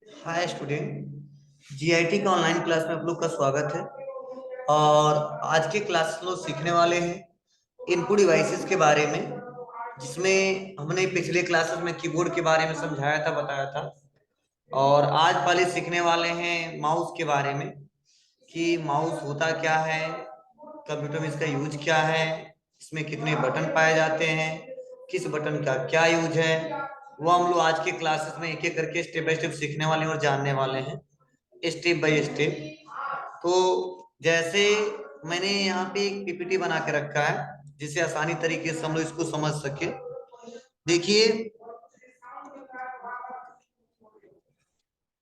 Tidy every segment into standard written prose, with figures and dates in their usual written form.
Hi student. GIT का online class में आप लोग का स्वागत है। और आज के क्लास में लोग सीखने वाले हैं इनपुट डिवाइसेस के बारे में, जिसमें हमने पिछले क्लासेस में कीबोर्ड के बारे में समझाया था, बताया था। और आज वाले सीखने वाले हैं माउस के बारे में कि माउस होता क्या है, कंप्यूटर में इसका यूज क्या है, इसमें कितने बटन पाए जाते हैं, किस बटन का क्या यूज है। वो हम लोग आज के क्लासेस में एक एक करके स्टेप बाय स्टेप सीखने वाले हैं और जानने वाले हैं, स्टेप बाय स्टेप। तो जैसे मैंने यहाँ पे एक पीपीटी बना के रखा है, जिसे आसानी तरीके से हम लोग इसको समझ सके। देखिए,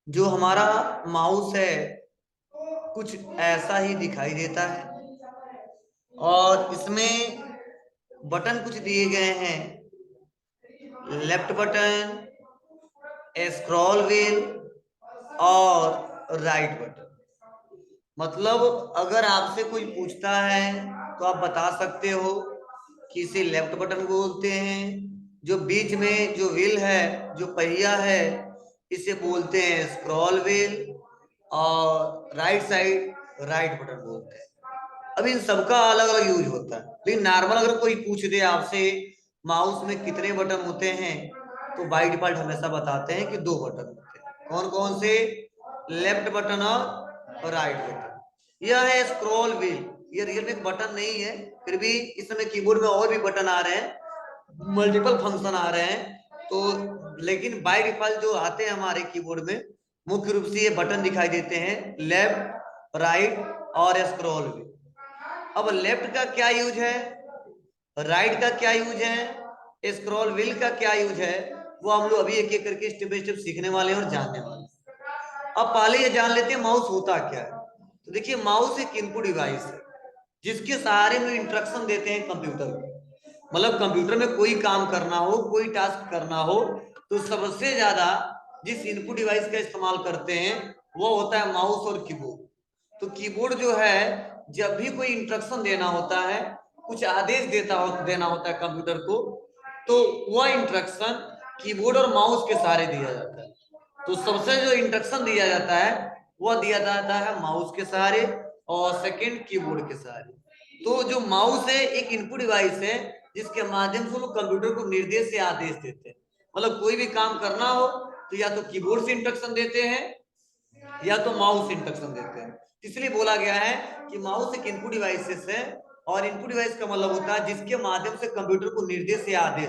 जो हमारा माउस है कुछ ऐसा ही दिखाई देता है, और इसमें बटन कुछ दिए गए हैं। लेफ्ट बटन, स्क्रॉल व्हील और राइट बटन। मतलब अगर आपसे कोई पूछता है तो आप बता सकते हो कि इसे लेफ्ट बटन बोलते हैं। जो बीच में जो व्हील है, जो पहिया है, इसे बोलते हैं स्क्रॉल व्हील। और राइट साइड राइट बटन बोलते हैं। अब इन सबका अलग अलग यूज होता है, लेकिन नॉर्मल अगर कोई पूछ दे आपसे माउस में कितने बटन होते हैं, तो बाय डिफॉल्ट हमेशा बताते हैं कि 2 बटन होते हैं। कौन कौन से? लेफ्ट बटन और राइट बटन। यह है स्क्रॉल व्हील। ये रियल में एक बटन नहीं है, फिर भी इस समय कीबोर्ड में और भी बटन आ रहे हैं, मल्टीपल फंक्शन आ रहे हैं। तो लेकिन बाय डिफॉल्ट जो आते हैं हमारे कीबोर्ड में, मुख्य रूप से ये बटन दिखाई देते हैं, लेफ्ट, राइट और स्क्रॉल व्हील। अब लेफ्ट का क्या यूज है, राइट का क्या यूज है, स्क्रॉल व्हील का क्या यूज है, वो हम लोग अभी एक एक करके स्टेप बाय स्टेप सीखने वाले हैं और जानने वाले हैं। अब पहले ये जान लेते हैं माउस होता क्या है। तो देखिए, माउस एक इनपुट डिवाइस है जिसके सहारे में इंस्ट्रक्शन देते हैं कंप्यूटर को। मतलब कंप्यूटर में कोई काम करना हो, कोई टास्क करना हो, तो सबसे ज्यादा जिस इनपुट डिवाइस का इस्तेमाल करते हैं वो होता है माउस और कीबोर्ड। तो कीबोर्ड जो है, जब भी कोई इंस्ट्रक्शन देना होता है, कुछ आदेश देना होता है कंप्यूटर को, तो वह इंस्ट्रक्शन कीबोर्ड और माउस के सहारे दिया जाता है। तो सबसे जो इंस्ट्रक्शन दिया जाता है वह दिया जाता है माउस के सहारे, और सेकंड कीबोर्ड के सहारे। तो जो माउस है एक इनपुट डिवाइस है जिसके माध्यम से लोग कंप्यूटर को निर्देश या आदेश देते हैं। मतलब कोई भी काम करना हो तो या तो कीबोर्ड से इंस्ट्रक्शन देते हैं या तो माउस से इंस्ट्रक्शन देते हैं। इसलिए बोला गया है कि माउस एक इनपुट डिवाइसेस है, और इनपुट डिवाइस का मतलब होता है जिसके माध्यम से कंप्यूटर को निर्देश या आदेश।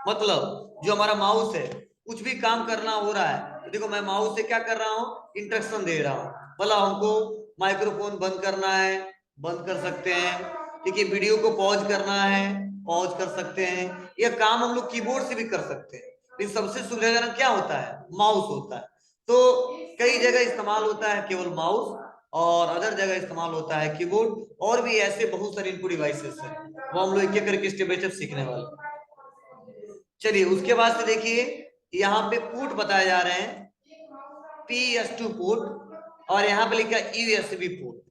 मतलब जो हमारा माउस है, कुछ भी काम करना हो रहा है तो देखो, मैं माउस से क्या कर रहा हूँ, इंस्ट्रक्शन दे रहा हूँ। मतलब हमको माइक्रोफोन बंद करना है, बंद कर सकते हैं। ठीक है, वीडियो को पॉज करना है, पॉज कर सकते हैं। यह काम हम लोग कीबोर्ड से भी कर सकते हैं, लेकिन सबसे सुविधाजनक क्या होता है, माउस होता है। तो कई जगह इस्तेमाल होता है केवल माउस, और अदर जगह इस्तेमाल होता है कीबोर्ड। और भी ऐसे बहुत सारे इनपुट डिवाइसेस हैं, वो हम लोग एक एक करके स्टेप बाय स्टेप सीखने वाले हैं। चलिए, उसके बाद से देखिए, यहाँ पे पोर्ट बताए जा रहे हैं, PS2 पोर्ट, और यहाँ पे लिखा है USB पोर्ट।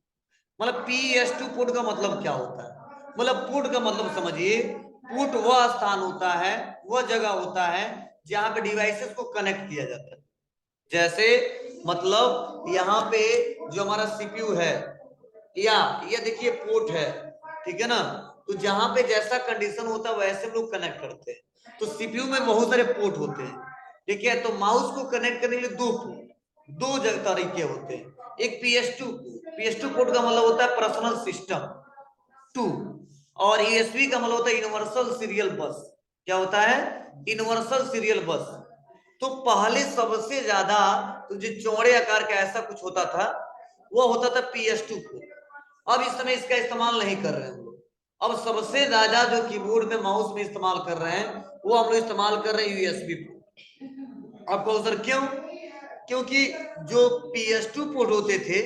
मतलब PS2 पोर्ट का मतलब क्या होता है? मतलब पोर्ट का मतलब समझिए, पोर्ट वह स्थान होता है, वह जगह होता है जहां पे डिवाइसेस को कनेक्ट किया जाता है। जैसे मतलब यहाँ पे जो हमारा सीपीयू है, या ये देखिए पोर्ट है, ठीक है ना। तो जहां पे जैसा कंडीशन होता है वैसे हम लोग कनेक्ट करते हैं। तो सीपीयू में बहुत सारे पोर्ट होते हैं, ठीक है। तो माउस को कनेक्ट करने के लिए दो पोर्ट, दो जगह तरीके होते हैं। एक PS2 पोर्ट, PS2 पोर्ट का मतलब होता है पर्सनल सिस्टम 2। और यूएसबी का मतलब होता है यूनिवर्सल सीरियल बस। क्या होता है? यूनिवर्सल सीरियल बस। तो पहले सबसे ज्यादा तो जो चौड़े आकार का ऐसा कुछ होता था, वो होता था PS2 को। अब इस समय इसका इस्तेमाल नहीं कर रहे हैं हम लोग। अब सबसे ज्यादा जो कीबोर्ड में माउस में इस्तेमाल कर रहे हैं, वो हम लोग इस्तेमाल कर रहे हैं यूएसबी पोर्ट। आपको सर क्यों? क्योंकि जो PS2 पोर्ट होते थे,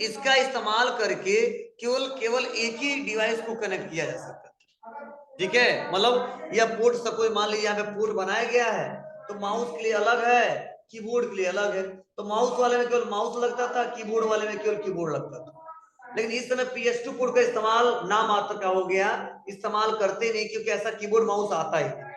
इसका इस्तेमाल करके केवल केवल एक ही डिवाइस को कनेक्ट किया जा सकता है। ठीक है, मतलब यह पोर्ट सपोज मान लीजिए यहाँ पे पोर्ट बनाया गया है, तो माउस के लिए अलग है, कीबोर्ड के लिए अलग है। तो माउस वाले में केवल माउस लगता था, कीबोर्ड वाले में केवल कीबोर्ड लगता था। लेकिन इस समय PS2 पोर्ट का इस्तेमाल नाम मात्र का हो गया, इस्तेमाल करते नहीं, क्योंकि ऐसा कीबोर्ड माउस आता ही नहीं।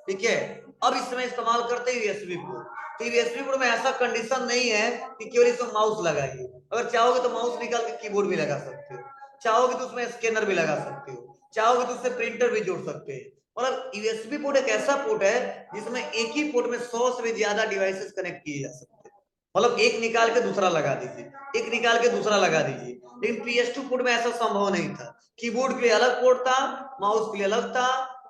ठीक है, अब इस समय इस्तेमाल करते हैं यूएसबी पोर्ट। तो यूएसबी पोर्ट में ऐसा कंडीशन नहीं है कि केवल इसमें माउस लगाइए। अगर चाहोगे तो माउस निकाल के कीबोर्ड भी लगा सकते हो, चाहोगे तो उसमें स्कैनर भी लगा सकते हो, चाहोगे तो उससे प्रिंटर भी जोड़ सकते हैं। मतलब यूएसबी पोर्ट एक ऐसा पोर्ट है जिसमें एक ही पोर्ट में 100 से भी ज्यादा डिवाइसेस कनेक्ट किए जा सकते हैं। मतलब एक निकाल के दूसरा लगा दीजिए, एक निकाल के दूसरा लगा दीजिए। लेकिन PS2 पोर्ट में ऐसा संभव नहीं था। कीबोर्ड के लिए अलग पोर्ट था, माउस के लिए अलग था,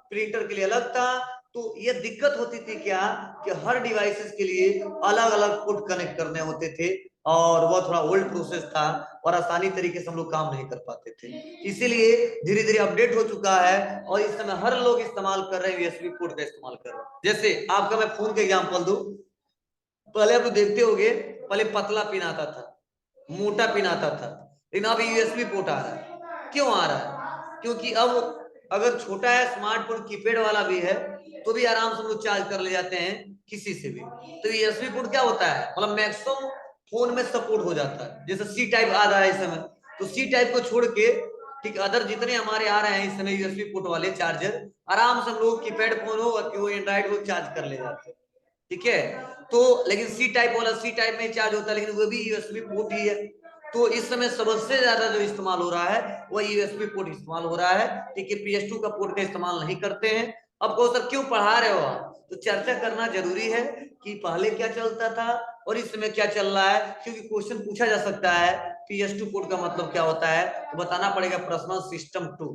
प्रिंटर के लिए अलग था। तो ये दिक्कत होती थी क्या कि हर डिवाइसेस के लिए अलग अलग पोर्ट कनेक्ट करने होते थे, और वह थोड़ा ओल्ड प्रोसेस था और आसानी तरीके से हम लोग काम नहीं कर पाते थे। इसीलिए धीरे धीरे अपडेट हो चुका है और इस समय हर लोग इस्तेमाल कर रहे हैं, यूएसबी पोर्ट का इस्तेमाल कर रहे हैं। जैसे आपका मैं फोन का एग्जांपल दूं, पहले आप लोग देखते होंगे, पहले पतला पिन आता था, मोटा पिन आता था, लेकिन अब यूएसबी पोर्ट आ रहा है। क्यों आ रहा है? क्योंकि अब अगर छोटा है स्मार्टफोन कीपैड वाला भी है तो भी आराम से हम लोग चार्ज कर ले जाते हैं किसी से भी। तो यूएसबी पोर्ट क्या होता है, मतलब मैक्सिमम फोन में सपोर्ट हो जाता है। जैसे सी टाइप आ रहा है इस समय, तो सी टाइप को छोड़ के ठीक अदर जितने हमारे आ रहे हैं इस समय यूएसबी पोर्ट वाले चार्जर, आराम से हम लोग कीपैड फोन हो और एंड्रॉइड हो चार्ज कर ले जाते हैं। ठीक है, तो लेकिन सी टाइप वाला सी टाइप में चार्ज होता है, लेकिन वो भी यूएसबी पोर्ट ही है। तो इस समय सबसे ज्यादा जो इस्तेमाल हो रहा है वह यूएसबी पोर्ट इस्तेमाल हो रहा है। ठीक है, PS2 का पोर्ट का इस्तेमाल नहीं करते हैं। अब कहो सर क्यों पढ़ा रहे हो आप, तो चर्चा करना जरूरी है कि पहले क्या चलता था और इस समय क्या चल रहा है, क्योंकि क्वेश्चन पूछा जा सकता है PS2 पोर्ट का मतलब क्या होता है, तो बताना पड़ेगा पर्सनल सिस्टम 2।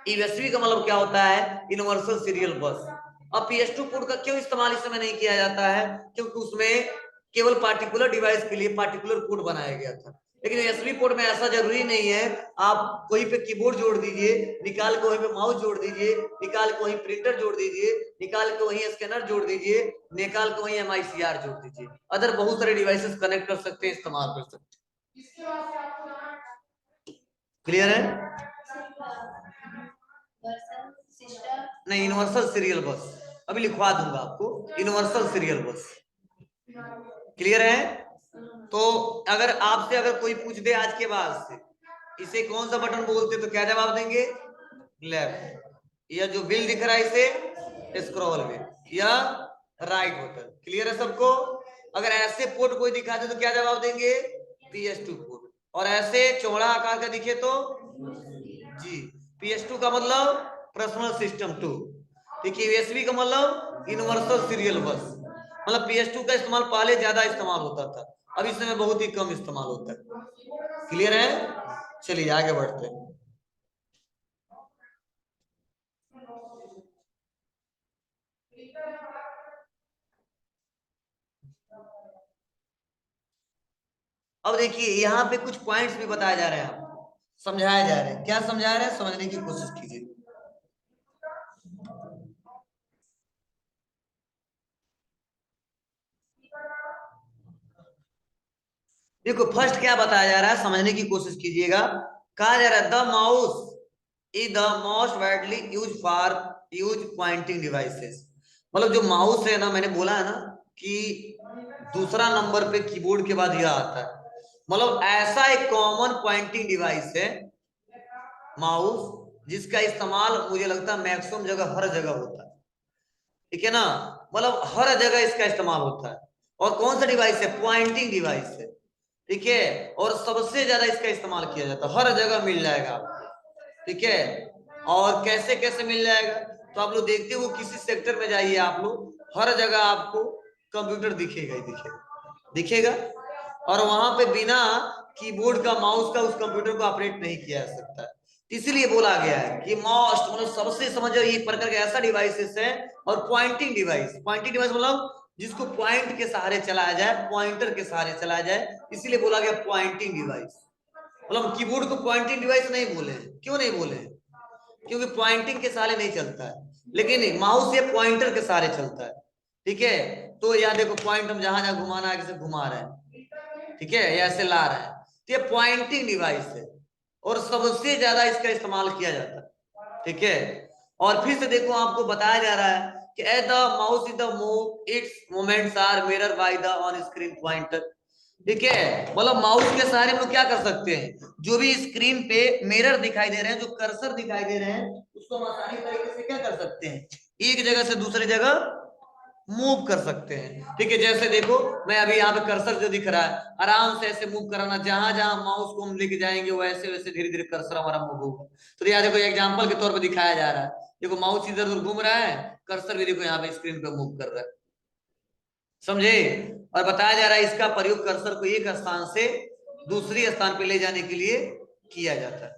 यूएसबी का मतलब क्या होता है, यूनिवर्सल सीरियल बस। अब PS2 पोर्ट का क्यों इस्तेमाल इस समय नहीं किया जाता है, क्योंकि उसमें केवल पार्टिकुलर डिवाइस के लिए पार्टिकुलर पोर्ट बनाया गया था। लेकिन यूएसबी पोर्ट में ऐसा जरूरी नहीं है, आप वहीं पे कीबोर्ड जोड़ दीजिए, निकाल के वहीं पे माउस जोड़ दीजिए, निकाल के वहीं प्रिंटर जोड़ दीजिए, निकाल के वहीं स्कैनर जोड़ दीजिए, निकाल के वहीं MICR जोड़ दीजिए। अदर बहुत सारे डिवाइसेस कनेक्ट कर सकते हैं, इस्तेमाल कर सकते हैं। क्लियर है? नहीं, यूनिवर्सल सीरियल बस अभी लिखवा दूंगा आपको, यूनिवर्सल सीरियल बस। क्लियर है? तो अगर आपसे अगर कोई पूछ दे आज के बाद से इसे कौन सा बटन बोलते तो क्या जवाब देंगे? लेफ्ट। या जो व्हील दिख रहा है इसे स्क्रॉल व्हील या राइट बटन। क्लियर है सबको? अगर ऐसे पोर्ट कोई दिखा दे तो क्या जवाब देंगे? PS2 port. और ऐसे चौड़ा आकार का दिखे तो जी। PS2 का मतलब पर्सनल सिस्टम 2। ठीक है, यूएसबी का मतलब यूनिवर्सल सीरियल बस। मतलब PS2 का इस्तेमाल पहले ज्यादा इस्तेमाल होता था, अब इस समय बहुत ही कम इस्तेमाल होता है। क्लियर है? चलिए आगे बढ़ते हैं। अब देखिए यहाँ पे कुछ पॉइंट्स भी बताए जा रहे हैं, आपको समझाया जा रहा है। क्या समझा रहे हैं, समझने की कोशिश कीजिए। देखो फर्स्ट क्या बताया जा रहा है, समझने की कोशिश कीजिएगा। कहा जा रहा है the mouse is the most widely use for use pointing devices. मतलब जो माउस है ना, मैंने बोला है ना कि दूसरा नंबर पे कीबोर्ड के बाद यह आता है। मतलब ऐसा एक कॉमन पॉइंटिंग डिवाइस है माउस, जिसका इस्तेमाल मुझे लगता है मैक्सिमम जगह हर जगह होता है। ठीक है ना, मतलब हर जगह इसका इस्तेमाल होता है। और कौन सा डिवाइस है? पॉइंटिंग डिवाइस है। ठीक है, और सबसे ज्यादा इसका इस्तेमाल किया जाता है, हर जगह मिल जाएगा। ठीक है, और कैसे कैसे मिल जाएगा, तो आप लोग देखते हो किसी सेक्टर में जाइए आप लोग, हर जगह आपको कंप्यूटर दिखेगा ही दिखेगा, दिखेगा। और वहां पे बिना कीबोर्ड का माउस का उस कंप्यूटर को ऑपरेट नहीं किया जा सकता है। इसीलिए बोला गया है कि मोस्ट मतलब सबसे समझो एक प्रकार का ऐसा डिवाइसेस है। और पॉइंटिंग डिवाइस, पॉइंटिंग डिवाइस मतलब जिसको पॉइंट के सहारे चलाया जाए, पॉइंटर के सहारे चलाया जाए, इसीलिए बोला गया पॉइंटिंग डिवाइस। मतलब कीबोर्ड को पॉइंटिंग डिवाइस नहीं बोले। क्यों नहीं बोले? क्योंकि पॉइंटिंग के सहारे नहीं चलता है, लेकिन माउस ये पॉइंटर के सहारे चलता है। ठीक है, तो यहाँ देखो पॉइंट हम जहां जहां घुमाना है, जैसे घुमा रहे हैं, ठीक है, या ऐसे ला रहे हैं, तो ये पॉइंटिंग डिवाइस है और सबसे ज्यादा इसका इस्तेमाल किया जाता है। ठीक है, और फिर से देखो आपको बताया जा रहा है कि as the mouse is the move its movements are mirror by the on screen pointer. ठीक है, मतलब माउस के सहारे हम लोग क्या कर सकते हैं, जो भी स्क्रीन पे मिरर दिखाई दे रहे हैं, जो कर्सर दिखाई दे रहे हैं, उसको हम आसानी तरीके से क्या कर सकते हैं, एक जगह से दूसरी जगह मूव कर सकते हैं। ठीक है, जैसे देखो मैं अभी यहाँ पे कर्सर जो दिख रहा है, आराम से ऐसे मूव कराना, जहां जहां माउस को हम लेके जाएंगे वैसे वैसे धीरे धीरे कर्सर हमारा मूव होगा। तो यहाँ देखो एग्जांपल के तौर पे दिखाया जा रहा है, देखो माउस इधर उधर घूम रहा है, कर्सर भी देखो यहाँ पे स्क्रीन पे मूव कर रहा है, समझे। और बताया जा रहा है इसका प्रयोग कर्सर को एक स्थान से दूसरी स्थान पे ले जाने के लिए किया जाता है।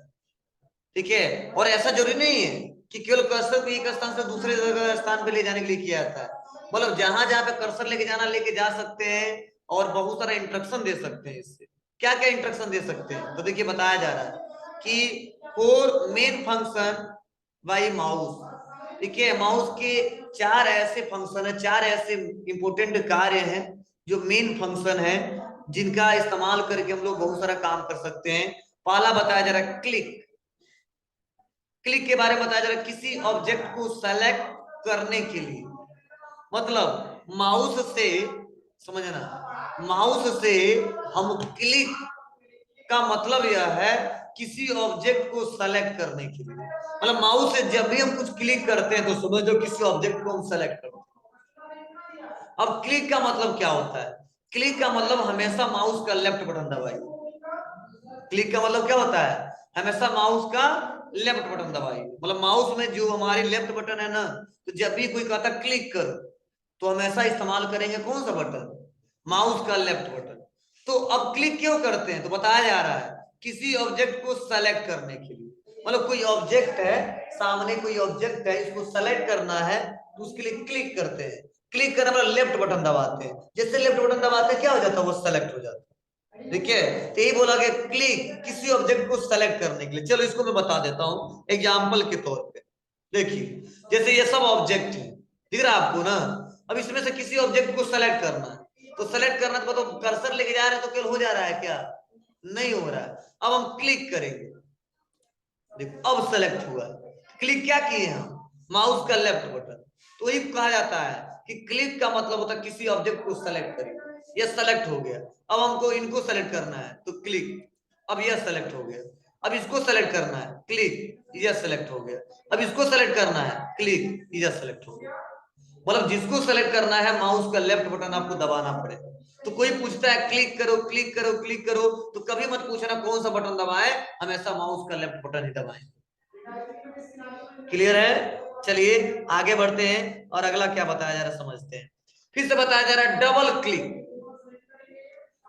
ठीक है, और ऐसा जरूरी नहीं है कि केवल कर्सर को एक स्थान से दूसरे स्थान पे ले जाने के लिए किया जाता है, मतलब जहां जहां पे कर्सर लेके जाना लेके जा सकते हैं, और बहुत सारा इंस्ट्रक्शन दे सकते हैं। इससे क्या क्या इंस्ट्रक्शन दे सकते हैं, तो देखिए बताया जा रहा है कि four main function by mouse. ठीक है, माउस के चार ऐसे फंक्शन है, चार ऐसे इंपोर्टेंट कार्य हैं जो मेन फंक्शन है, जिनका इस्तेमाल करके हम लोग बहुत सारा काम कर सकते हैं। पहला बताया जा रहा है क्लिक। क्लिक के बारे में बताया जा रहा है किसी ऑब्जेक्ट को सेलेक्ट करने के लिए, मतलब माउस से, समझना, माउस से हम क्लिक का मतलब यह है किसी ऑब्जेक्ट को सेलेक्ट करने के लिए, मतलब माउस से जब भी हम कुछ क्लिक करते हैं तो समझो किसी ऑब्जेक्ट को हम सेलेक्ट करते हैं। अब क्लिक का मतलब क्या होता है, क्लिक का मतलब हमेशा माउस का लेफ्ट बटन दबाइए। क्लिक का मतलब क्या होता है, हमेशा माउस का लेफ्ट बटन दबाइए, मतलब माउस में जो हमारी लेफ्ट बटन है ना, तो जब भी कोई कहता क्लिक करो तो हमेशा इस्तेमाल करेंगे कौन सा बटन, माउस का लेफ्ट बटन। तो अब क्लिक क्यों करते हैं, तो बताया जा रहा है किसी ऑब्जेक्ट को सेलेक्ट करने के लिए, मतलब कोई ऑब्जेक्ट है, सामने कोई ऑब्जेक्ट है, इसको सेलेक्ट करना है तो उसके लिए क्लिक करते हैं। क्लिक करने पर लेफ्ट बटन दबाते हैं, जैसे लेफ्ट बटन दबाते हैं क्या हो जाता है, वो सेलेक्ट हो जाता है। ठीक है, तो यही बोला गया क्लिक किसी ऑब्जेक्ट को सेलेक्ट करने के लिए। चलो इसको मैं बता देता हूं एग्जांपल के तौर पे। देखिए जैसे ये सब ऑब्जेक्ट है, दिख रहा है आपको ना, अब इसमें से किसी ऑब्जेक्ट को सेलेक्ट करना है, तो सेलेक्ट करना तो कर्सर लेके जा रहे हैं तो केवल हो जा रहा है क्या, नहीं हो रहा है। अब हम क्लिक करेंगे, देखो अब सेलेक्ट हुआ। क्लिक क्या किए हम, माउस का लेफ्ट बटन। तो ये कहा जाता है कि क्लिक का मतलब होता है किसी ऑब्जेक्ट को सेलेक्ट करें, ये सेलेक्ट हो गया। अब हमको इनको सेलेक्ट करना है तो क्लिक, अब यह सेलेक्ट हो गया। अब इसको सेलेक्ट करना है क्लिक, यह सेलेक्ट हो गया। अब इसको सेलेक्ट करना है क्लिक, यह सेलेक्ट हो गया। मतलब जिसको सेलेक्ट करना है माउस का लेफ्ट बटन आपको दबाना पड़ेगा। तो कोई पूछता है क्लिक करो क्लिक करो क्लिक करो, तो कभी मत पूछना कौन सा बटन दबाए, हमेशा माउस का लेफ्ट बटन ही दबाएं। क्लियर है, चलिए आगे बढ़ते हैं और अगला क्या बताया जा रहा है समझते हैं। फिर से बताया जा रहा है डबल क्लिक।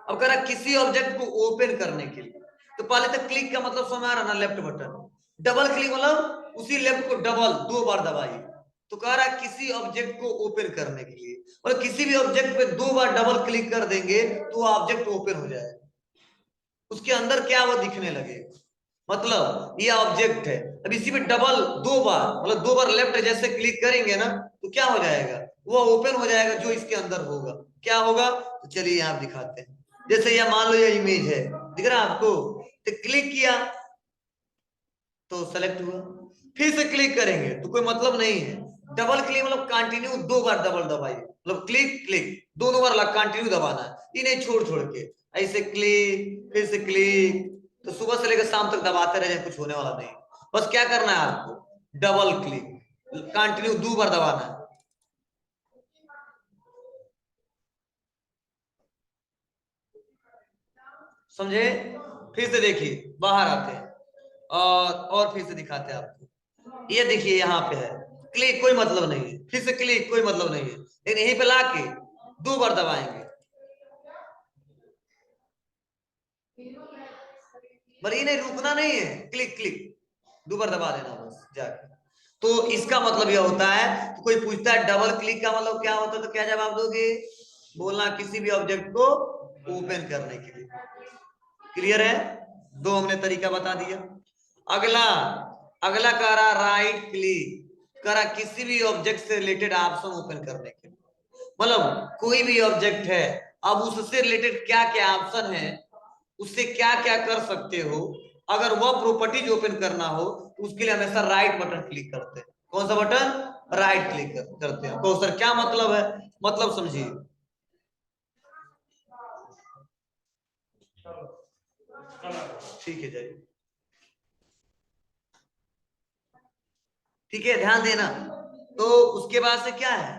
अब कह रहा किसी ऑब्जेक्ट को ओपन करने के लिए, तो पहले तो क्लिक का मतलब समझ आ रहा ना, लेफ्ट बटन। डबल क्लिक मतलब उसी लेफ्ट को डबल दो बार दबाइए। तो कह रहा है किसी ऑब्जेक्ट को ओपन करने के लिए, और किसी भी ऑब्जेक्ट पे दो बार डबल क्लिक कर देंगे तो ऑब्जेक्ट ओपन हो जाएगा, उसके अंदर क्या वो दिखने लगेगा। मतलब ये ऑब्जेक्ट है, अब इसी पे डबल दो बार, मतलब दो बार लेफ्ट जैसे क्लिक करेंगे ना तो क्या हो जाएगा, वो ओपन हो जाएगा जो इसके अंदर होगा। क्या होगा, तो चलिए यहाँ दिखाते हैं। जैसे ये मान लो ये इमेज है, दिख रहा है आपको, तो क्लिक किया तो सेलेक्ट हुआ, फिर से क्लिक करेंगे तो कोई मतलब नहीं है। डबल क्लिक मतलब कंटिन्यू दो बार डबल दबाइए, मतलब क्लिक क्लिक दोनों बार कंटिन्यू दबाना है, ये नहीं छोड़ छोड़ के, ऐसे क्लिक फिर से क्लिक, तो सुबह से लेकर शाम तक दबाते रहे, कुछ होने वाला नहीं। बस क्या करना है आपको, डबल क्लिक कंटिन्यू दो बार दबाना है। समझे, फिर से देखिए बाहर आते हैं और फिर से दिखाते हैं आपको। ये देखिए यहाँ पे है क्लिक, कोई मतलब नहीं है, फिर से क्लिक कोई मतलब नहीं है, लेकिन यहीं पे लाके दो बार दबाएंगे, पर ये नहीं रुकना नहीं है, क्लिक क्लिक दो बार दबा देना बस जाके। तो इसका मतलब यह होता है, तो कोई पूछता है डबल क्लिक का मतलब क्या होता है, तो क्या जवाब दोगे, बोलना किसी भी ऑब्जेक्ट को ओपन करने के लिए। क्लियर है, दो हमने तरीका बता दिया। अगला, अगला कह रहा राइट क्लिक, कह रहा किसी भी ऑब्जेक्ट से रिलेटेड ऑप्शन ओपन करने के लिए, मतलब कोई भी ऑब्जेक्ट है, अब उससे रिलेटेड क्या क्या ऑप्शन है, उससे क्या क्या कर सकते हो, अगर वह प्रॉपर्टीज ओपन करना हो तो उसके लिए हमेशा राइट बटन क्लिक करते हैं। कौन सा बटन, राइट क्लिक करते हैं। तो सर क्या मतलब है, मतलब समझिए। ठीक है जाइए, ठीक है ध्यान देना। तो उसके बाद से क्या है,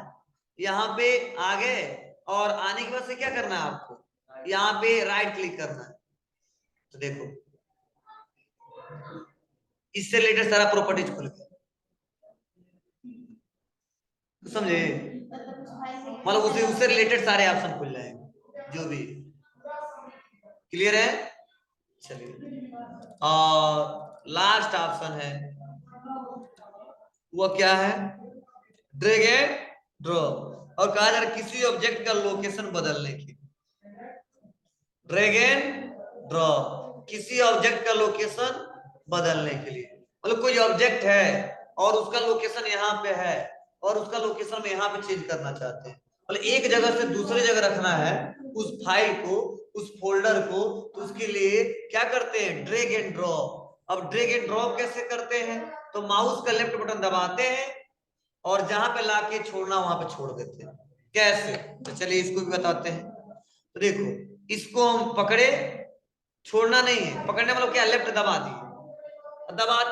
यहाँ पे आ गए और आने के बाद से क्या करना है आपको, यहाँ पे राइट क्लिक करना है। तो देखो इससे रिलेटेड सारा प्रॉपर्टीज खुल गया, समझे, मतलब उसे उससे रिलेटेड सारे ऑप्शन खुल जाएंगे जो भी। क्लियर है? चलिए, और लास्ट ऑप्शन है वो क्या है, ड्रैग एंड ड्रॉप। और कहा जा रहा है किसी ऑब्जेक्ट का लोकेशन बदलने की, ड्रैग एंड ड्रॉप किसी ऑब्जेक्ट का लोकेशन बदलने के लिए। मतलब कोई ऑब्जेक्ट है और उसका लोकेशन यहाँ पे है और उसका लोकेशन में यहाँ पे चेंज करना चाहते हैं, मतलब एक जगह से दूसरी जगह रखना है उस फाइल को, उस फोल्डर को, तो उसके लिए क्या करते हैं, ड्रैग एंड ड्रॉप। अब ड्रैग एंड ड्रॉप कैसे करते हैं, तो माउस का लेफ्ट बटन दबाते हैं और जहां पे लाके छोड़ना वहां पे छोड़ देते हैं। कैसे, तो चलिए इसको भी बताते हैं। तो देखो इसको हम पकड़े, छोड़ना नहीं है, पकड़ने मतलब क्या, लेफ्ट दबा दिए, दबा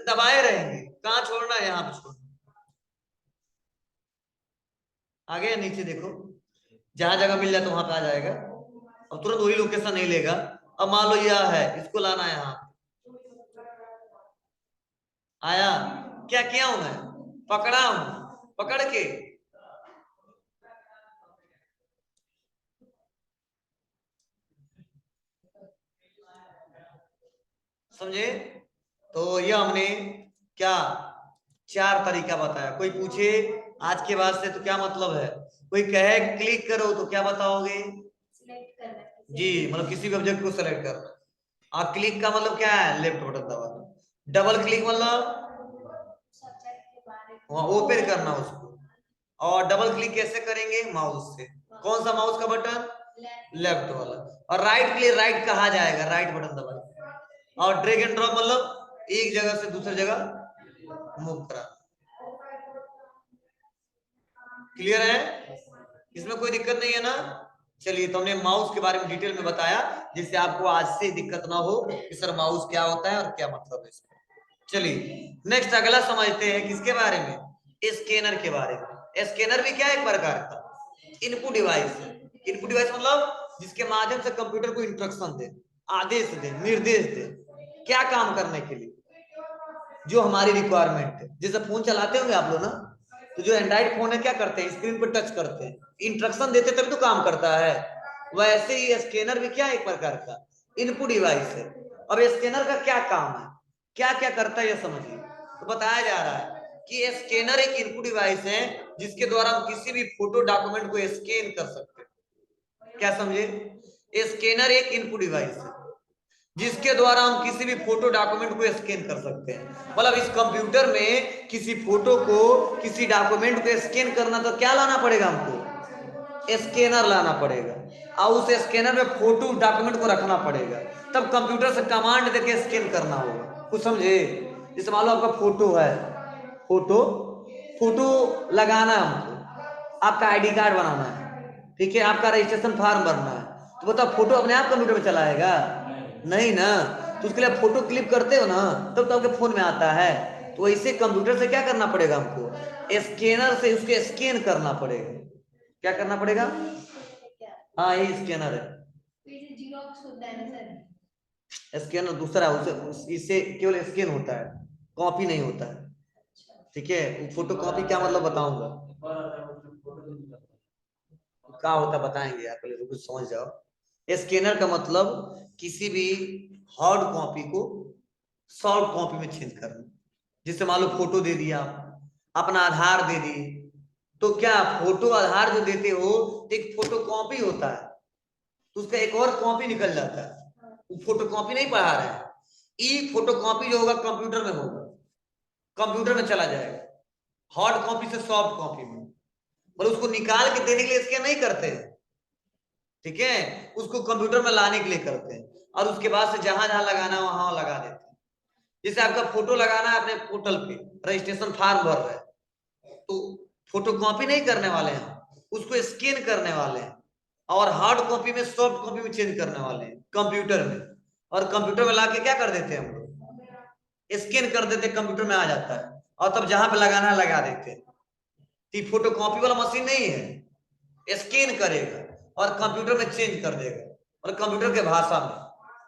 दबाए रहेंगे, कहां छोड़ना है, यहाँ पे छोड़ना। आगे या नीचे देखो, जहां जगह मिल जाए तो वहां पे आ जाएगा। अब तुरंत वही लोकेशन नहीं लेगा। अब मान लो यह है, इसको लाना है यहाँ, आया, क्या किया हूं मैं, पकड़ा हूं, पकड़ के समझे। तो ये हमने क्या, चार तरीका बताया। कोई पूछे आज के बाद से तो क्या मतलब है, कोई कहे क्लिक करो तो क्या बताओगे, जी, मतलब किसी भी ऑब्जेक्ट को सेलेक्ट करना। और क्लिक का मतलब क्या है, लेफ्ट बटन दबाना। डबल क्लिक मतलब ओपन करना उसको। और डबल क्लिक कैसे करेंगे, माउस से। कौन सा माउस का बटन, लेफ्ट वाला। और राइट क्लिक, राइट कहा जाएगा, राइट बटन दबाएं। और ड्रैग एंड ड्रॉप मतलब एक जगह से दूसरी जगह मूव करा। क्लियर है, इसमें कोई दिक्कत नहीं है ना। चलिए, तो हमने माउस के बारे में डिटेल में बताया जिससे आपको आज से दिक्कत ना हो कि सर माउस क्या होता है और क्या मतलब है इसका। चलिए नेक्स्ट अगला समझते हैं किसके बारे में, स्कैनर के बारे में। स्कैनर भी क्या है, एक प्रकार का इनपुट डिवाइस है। इनपुट डिवाइस मतलब जिसके माध्यम से कंप्यूटर को इंस्ट्रक्शन दे, आदेश दे, निर्देश दे, क्या काम करने के लिए, जो हमारी रिक्वायरमेंट है। जैसे फोन चलाते होंगे आप लोग ना, तो जो एंड्रॉइड फोन है क्या करते हैं, स्क्रीन पर टच करते हैं, इंस्ट्रक्शन देते तभी तो काम करता है। वैसे ही स्कैनर भी क्या है, एक प्रकार का इनपुट डिवाइस है। अब स्कैनर का क्या काम है, क्या क्या करता है, ये समझिए। तो बताया जा रहा है कि स्कैनर एक इनपुट डिवाइस है जिसके द्वारा हम किसी भी फोटो डॉक्यूमेंट को स्कैन कर सकते हैं। क्या समझे, स्कैनर एक इनपुट डिवाइस है जिसके द्वारा हम किसी भी फोटो डॉक्यूमेंट को स्कैन कर सकते हैं। मतलब इस कंप्यूटर में किसी फोटो को, किसी डॉक्यूमेंट को स्कैन करना तो क्या लाना पड़ेगा हमको, स्कैनर लाना पड़ेगा। और उस स्कैनर में फोटो डॉक्यूमेंट को रखना पड़ेगा, तब कंप्यूटर से कमांड देके स्कैन करना होगा। कुछ समझे, जैसे मान लो आपका फोटो है, फोटो फोटो लगाना है हमको, आपका आईडी कार्ड बनाना है, ठीक है, आपका रजिस्ट्रेशन फॉर्म भरना है, तो बताओ फोटो अपने आप कंप्यूटर में चलाएगा, नहीं ना। तो उसके लिए फोटो क्लिक करते हो ना, तब तो आपके फोन में आता है। तो वैसे कंप्यूटर से क्या करना पड़ेगा हमको, स्कैनर से उसको स्कैन करना पड़ेगा। क्या करना पड़ेगा, हाँ ये स्कैनर है। स्कैनर दूसरा है, इससे केवल स्कैन होता है, कॉपी नहीं होता है। ठीक है, फोटो कॉपी क्या मतलब बताऊंगा, क्या होता बताएंगे आप, पहले कुछ समझ जाओ। स्कैनर का मतलब किसी भी हार्ड कॉपी को सॉफ्ट कॉपी में चेंज करना। जिससे मान लो फोटो दे दिया, अपना आधार दे दिए, तो क्या फोटो आधार जो देते हो तो एक फोटो कॉपी होता है, तो उसका एक और कॉपी निकल जाता है, वो फोटो कॉपी नहीं पढ़ा रहे हैं। ई फोटो कॉपी जो होगा कंप्यूटर में होगा, कंप्यूटर में चला जाएगा, हार्ड कॉपी से सॉफ्ट कॉपी में। और उसको निकाल के देने के लिए स्कैन नहीं करते हैं, ठीक है, उसको कंप्यूटर में लाने के लिए करते हैं, और उसके बाद से जहां जहां लगाना है वहां लगा देते हैं। जैसे आपका फोटो लगाना है अपने पोर्टल पे, रजिस्ट्रेशन फॉर्म भर रहे हैं, तो फोटो कॉपी नहीं करने वाले हैं, उसको स्कैन करने वाले हैं, और हार्ड कॉपी में सॉफ्ट कॉपी में चेंज करने वाले हैं कंप्यूटर में। और कंप्यूटर में लाके क्या कर देते हैं हम लोग, स्कैन कर देते, कंप्यूटर में आ जाता है, और तब जहां पे लगाना है लगा देते हैं। कि फोटोकॉपी वाला मशीन नहीं है, स्कैन करेगा और कंप्यूटर में चेंज कर देगा, और कंप्यूटर के भाषा में,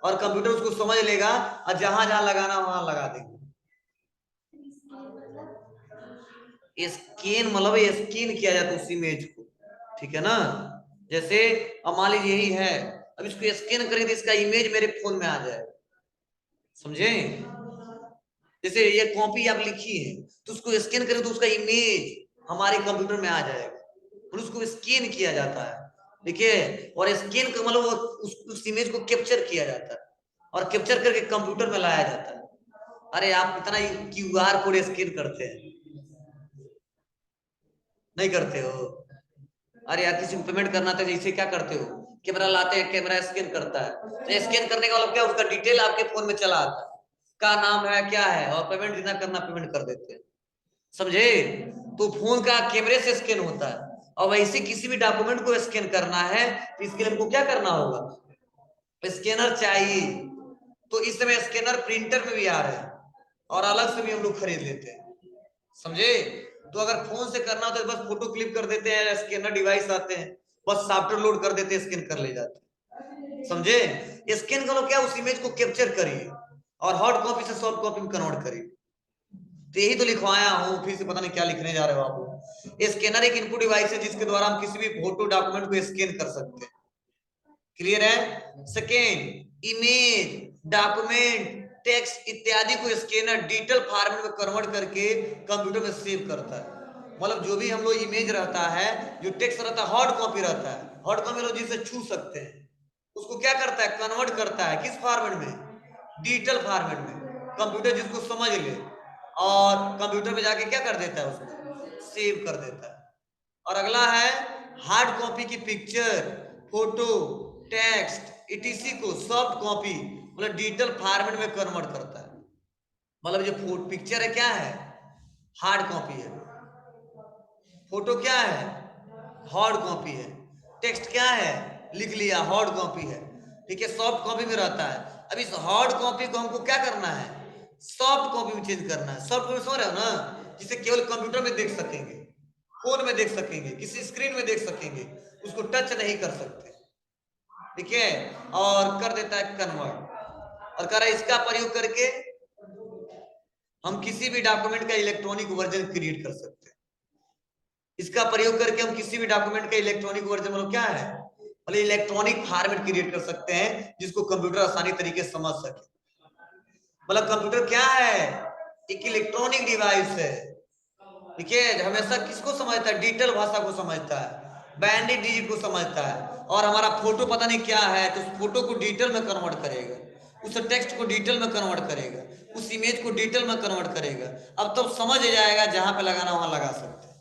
और कंप्यूटर उसको समझ लेगा और जहां जहां लगाना वहां लगा देगा। स्कैन मतलब स्कैन किया जाता है उस इमेज को, ठीक है ना। जैसे अब मान लीजिए यही है, अब इसको स्कैन करेंगे तो इसका इमेज मेरे फोन में आ जाए, समझे। जैसे ये कॉपी आप लिखी है तो उसको स्कैन करें तो उसका इमेज हमारे कंप्यूटर में आ जाएगा, और उसको स्कैन किया जाता है, ठीक है। और स्कैन का मतलब उस इमेज को कैप्चर किया जाता है और कैप्चर करके कंप्यूटर में लाया जाता है। अरे आप इतना क्यूआर कोड स्कैन करते हैं, नहीं करते हो? अरे यार किसी को पेमेंट करना था जैसे क्या करते हो, कैमरा लाते हैं, कैमरा स्कैन करता है, तो स्कैन करने का मतलब क्या, उसका डिटेल आपके फोन में चला आता है, क्या नाम है क्या है, और पेमेंट जितना करना पेमेंट कर देते हैं, समझे। तो फोन का कैमरे से स्कैन होता है, और वैसे किसी भी डॉक्यूमेंट को स्कैन करना है तो इसके लिए हमको क्या करना होगा, स्कैनर चाहिए। तो इस समय स्कैनर प्रिंटर में भी आ रहे हैं और अलग से भी हम लोग खरीद लेते हैं, समझे। तो अगर फोन से करना हो तो बस फोटो क्लिक कर देते हैं, स्कैनर डिवाइस आते हैं, बस सॉफ्टवेयर लोड कर देते हैं, स्कैन कर ले जाते हैं, समझे। स्कैन करो क्या, उस इमेज को कैप्चर करिए और हार्ड कॉपी से सॉफ्ट कॉपी में कन्वर्ट करिए। तो यही तो लिखवाया हूँ, फिर से पता नहीं क्या लिखने जा रहे हो आप। स्कैनर एक इनपुट डिवाइस है जिसके द्वारा हम किसी भी फोटो डॉक्यूमेंट को स्कैन कर सकते हैं, क्लियर है। सेकेंड, इमेज, डॉक्यूमेंट, टेक्स्ट इत्यादि को स्कैनर डिजिटल फॉर्मेट में कन्वर्ट करके कंप्यूटर में सेव करता है। मतलब जो भी हम लोग इमेज रहता है, जो टेक्स्ट रहता है, हार्ड कॉपी रहता है, हार्ड कॉपी लोग जिसे छू सकते हैं, उसको क्या करता है, कन्वर्ट करता है किस फॉर्मेट में, डिजिटल फॉर्मेट में, कंप्यूटर जिसको समझ ले, और कंप्यूटर में जाके क्या कर देता है, उसको सेव कर देता है। और अगला है हार्ड कॉपी की पिक्चर, फोटो, टेक्स्ट इटीसी को सॉफ्ट कॉपी मतलब डिजिटल फॉर्मेट में कन्वर्ट करता है। मतलब जो पिक्चर है क्या है, हार्ड कॉपी है, फोटो क्या है, हार्ड कॉपी है, टेक्स्ट क्या है, लिख लिया, हार्ड कॉपी है, ठीक है, सॉफ्ट कॉपी में रहता है। अब इस हार्ड कॉपी को हमको क्या करना है, सॉफ्ट कॉपी में चेंज करना है। सॉफ्ट कॉपी समझ रहे हो ना, जिसे केवल कंप्यूटर में देख सकेंगे, फोन में देख सकेंगे, किसी स्क्रीन में देख सकेंगे, उसको टच नहीं कर सकते, ठीक है। और कर देता है कन्वर्ट, और कह रहा है इसका प्रयोग करके हम किसी भी डॉक्यूमेंट का इलेक्ट्रॉनिक वर्जन क्रिएट कर सकते हैं। इसका प्रयोग करके हम किसी भी डॉक्यूमेंट का इलेक्ट्रॉनिक वर्जन मतलब क्या है, मतलब इलेक्ट्रॉनिक फॉर्मेट क्रिएट कर सकते हैं जिसको कंप्यूटर आसानी तरीके से समझ सके। मतलब कंप्यूटर क्या है, एक इलेक्ट्रॉनिक डिवाइस है, ठीक है, हमेशा किसको समझता है, डिजिटल भाषा को समझता है, बाइनरी डिजिट को समझता है। और हमारा फोटो पता नहीं क्या है तो उस फोटो को डिजिटल में कन्वर्ट करेगा, उस टेक्स्ट को डिजिटल में कन्वर्ट करेगा, उस इमेज को डिजिटल में कन्वर्ट करेगा। अब तो समझ जाएगा, जहां पे लगाना वहां लगा सकते हैं,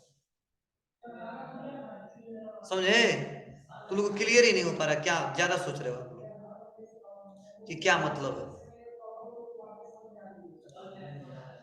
समझे। तुम लोग क्लियर ही नहीं हो पा रहा, क्या ज्यादा सोच रहे हो आप लोग कि क्या मतलब है।